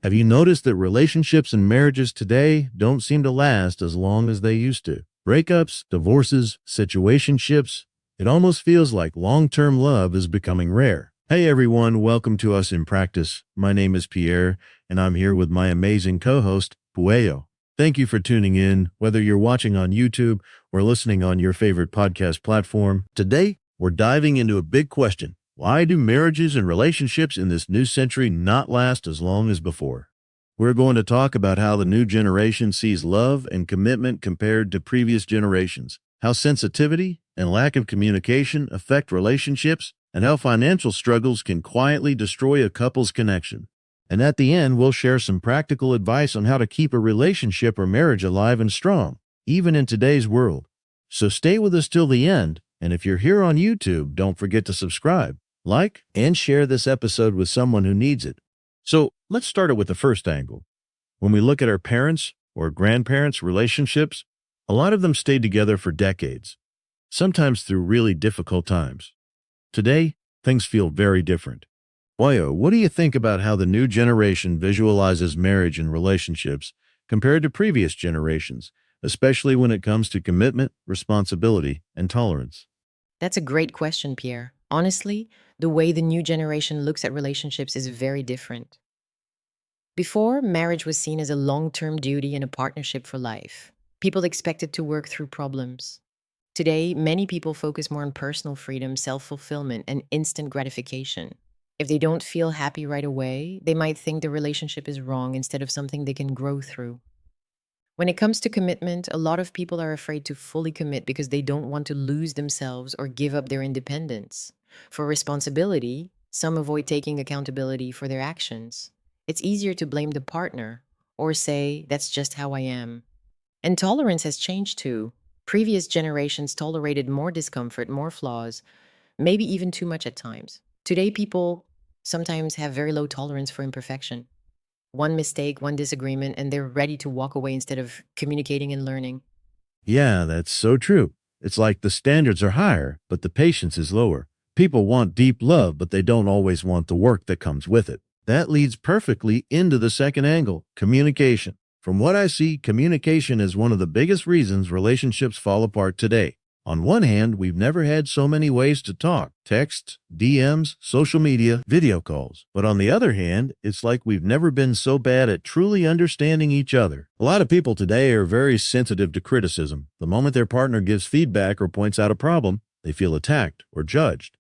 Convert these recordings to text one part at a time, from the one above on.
Have you noticed that relationships and marriages today don't seem to last as long as they used to? Breakups, divorces, situationships, it almost feels like long-term love is becoming rare. Hey everyone, welcome to Us in Practice. My name is Pierre, and I'm here with my amazing co-host, Puello. Thank you for tuning in, whether you're watching on YouTube or listening on your favorite podcast platform. Today, we're diving into a big question. Why do marriages and relationships in this new century not last as long as before? We're going to talk about how the new generation sees love and commitment compared to previous generations, how sensitivity and lack of communication affect relationships, and how financial struggles can quietly destroy a couple's connection. And at the end, we'll share some practical advice on how to keep a relationship or marriage alive and strong, even in today's world. So stay with us till the end, and if you're here on YouTube, don't forget to subscribe, like, and share this episode with someone who needs it. So let's start it with the first angle. When we look at our parents' or grandparents' relationships, a lot of them stayed together for decades, sometimes through really difficult times. Today, things feel very different. Boyo, what do you think about how the new generation visualizes marriage and relationships compared to previous generations, especially when it comes to commitment, responsibility, and tolerance? That's a great question, Pierre. Honestly, the way the new generation looks at relationships is very different. Before, marriage was seen as a long-term duty and a partnership for life. People expected to work through problems. Today, many people focus more on personal freedom, self-fulfillment, and instant gratification. If they don't feel happy right away, they might think the relationship is wrong instead of something they can grow through. When it comes to commitment, a lot of people are afraid to fully commit because they don't want to lose themselves or give up their independence. For responsibility, some avoid taking accountability for their actions. It's easier to blame the partner or say, that's just how I am. And tolerance has changed too. Previous generations tolerated more discomfort, more flaws, maybe even too much at times. Today, people sometimes have very low tolerance for imperfection. One mistake, one disagreement, and they're ready to walk away instead of communicating and learning. Yeah, that's so true. It's like the standards are higher, but the patience is lower. People want deep love, but they don't always want the work that comes with it. That leads perfectly into the second angle, communication. From what I see, communication is one of the biggest reasons relationships fall apart today. On one hand, we've never had so many ways to talk: texts, DMs, social media, video calls. But on the other hand, it's like we've never been so bad at truly understanding each other. A lot of people today are very sensitive to criticism. The moment their partner gives feedback or points out a problem, they feel attacked or judged.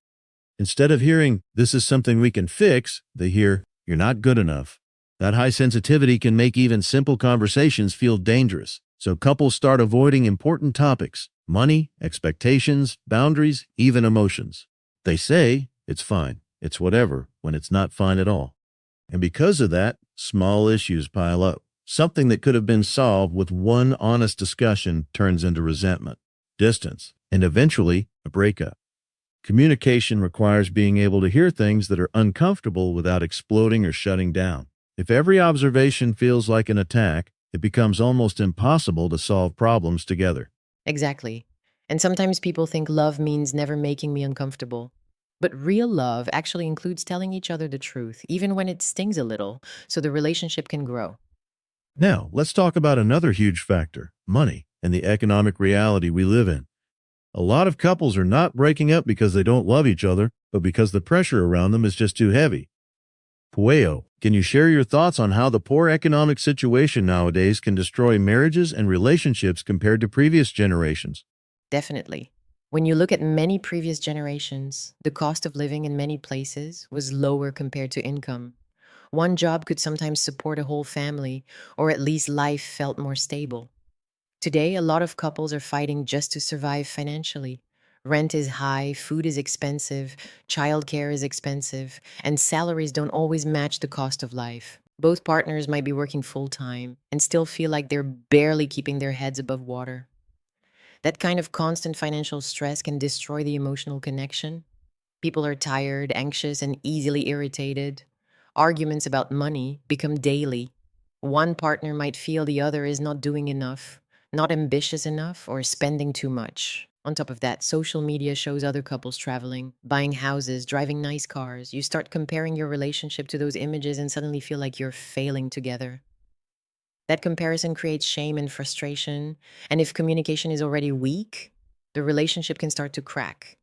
Instead of hearing, "This is something we can fix," they hear, "You're not good enough." That high sensitivity can make even simple conversations feel dangerous. So couples start avoiding important topics: money, expectations, boundaries, even emotions. They say, "It's fine, it's whatever," when it's not fine at all. And because of that, small issues pile up. Something that could have been solved with one honest discussion turns into resentment, distance, and eventually a breakup. Communication requires being able to hear things that are uncomfortable without exploding or shutting down. If every observation feels like an attack, it becomes almost impossible to solve problems together. Exactly. And sometimes people think love means never making me uncomfortable. But real love actually includes telling each other the truth, even when it stings a little, so the relationship can grow. Now, let's talk about another huge factor: money and the economic reality we live in. A lot of couples are not breaking up because they don't love each other, but because the pressure around them is just too heavy. Pueo, can you share your thoughts on how the poor economic situation nowadays can destroy marriages and relationships compared to previous generations? Definitely. When you look at many previous generations, the cost of living in many places was lower compared to income. One job could sometimes support a whole family, or at least life felt more stable. Today, a lot of couples are fighting just to survive financially. Rent is high, food is expensive, childcare is expensive, and salaries don't always match the cost of life. Both partners might be working full time and still feel like they're barely keeping their heads above water. That kind of constant financial stress can destroy the emotional connection. People are tired, anxious, and easily irritated. Arguments about money become daily. One partner might feel the other is not doing enough, not ambitious enough, or spending too much. On top of that, social media shows other couples traveling, buying houses, driving nice cars. You start comparing your relationship to those images and suddenly feel like you're failing together. That comparison creates shame and frustration. And if communication is already weak, the relationship can start to crack.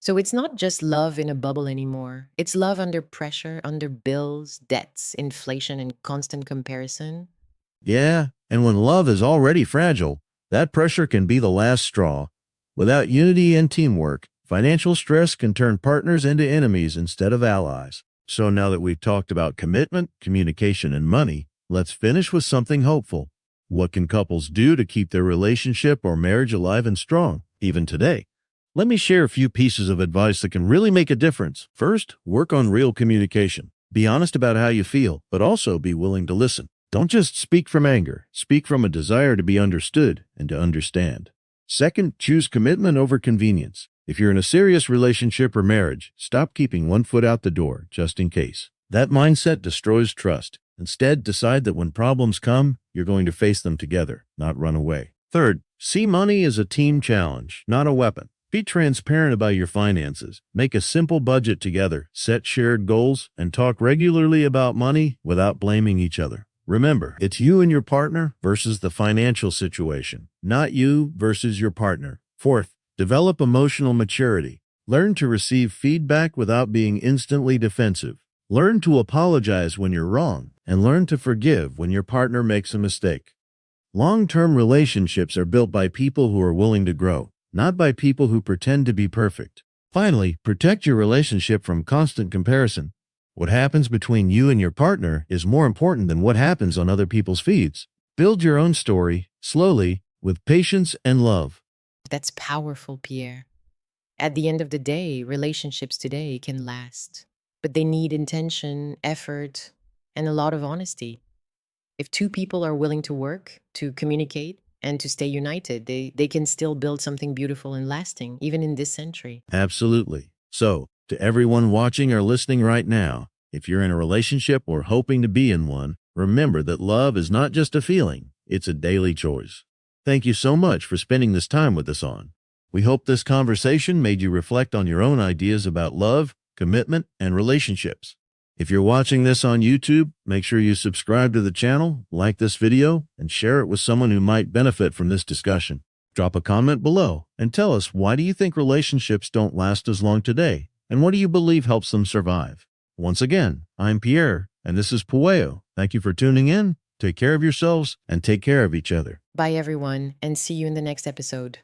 So it's not just love in a bubble anymore. It's love under pressure, under bills, debts, inflation, and constant comparison. Yeah, and when love is already fragile, that pressure can be the last straw. Without unity and teamwork, financial stress can turn partners into enemies instead of allies. So now that we've talked about commitment, communication, and money, let's finish with something hopeful. What can couples do to keep their relationship or marriage alive and strong, even today? Let me share a few pieces of advice that can really make a difference. First, work on real communication. Be honest about how you feel, but also be willing to listen. Don't just speak from anger. Speak from a desire to be understood and to understand. Second, choose commitment over convenience. If you're in a serious relationship or marriage, stop keeping one foot out the door just in case. That mindset destroys trust. Instead, decide that when problems come, you're going to face them together, not run away. Third, see money as a team challenge, not a weapon. Be transparent about your finances. Make a simple budget together, set shared goals, and talk regularly about money without blaming each other. Remember, it's you and your partner versus the financial situation, not you versus your partner. Fourth, develop emotional maturity. Learn to receive feedback without being instantly defensive. Learn to apologize when you're wrong, and learn to forgive when your partner makes a mistake. Long-term relationships are built by people who are willing to grow, not by people who pretend to be perfect. Finally, protect your relationship from constant comparison. What happens between you and your partner is more important than what happens on other people's feeds. Build your own story, slowly, with patience and love. That's powerful, Pierre. At the end of the day, relationships today can last, but they need intention, effort, and a lot of honesty. If two people are willing to work, to communicate, and to stay united, they can still build something beautiful and lasting, even in this century. Absolutely. So, to everyone watching or listening right now, if you're in a relationship or hoping to be in one, remember that love is not just a feeling, it's a daily choice. Thank you so much for spending this time with us on. We hope this conversation made you reflect on your own ideas about love, commitment, and relationships. If you're watching this on YouTube, make sure you subscribe to the channel, like this video, and share it with someone who might benefit from this discussion. Drop a comment below and tell us, why do you think relationships don't last as long today? And what do you believe helps them survive? Once again, I'm Pierre, and this is Pueo. Thank you for tuning in. Take care of yourselves and take care of each other. Bye, everyone, and see you in the next episode.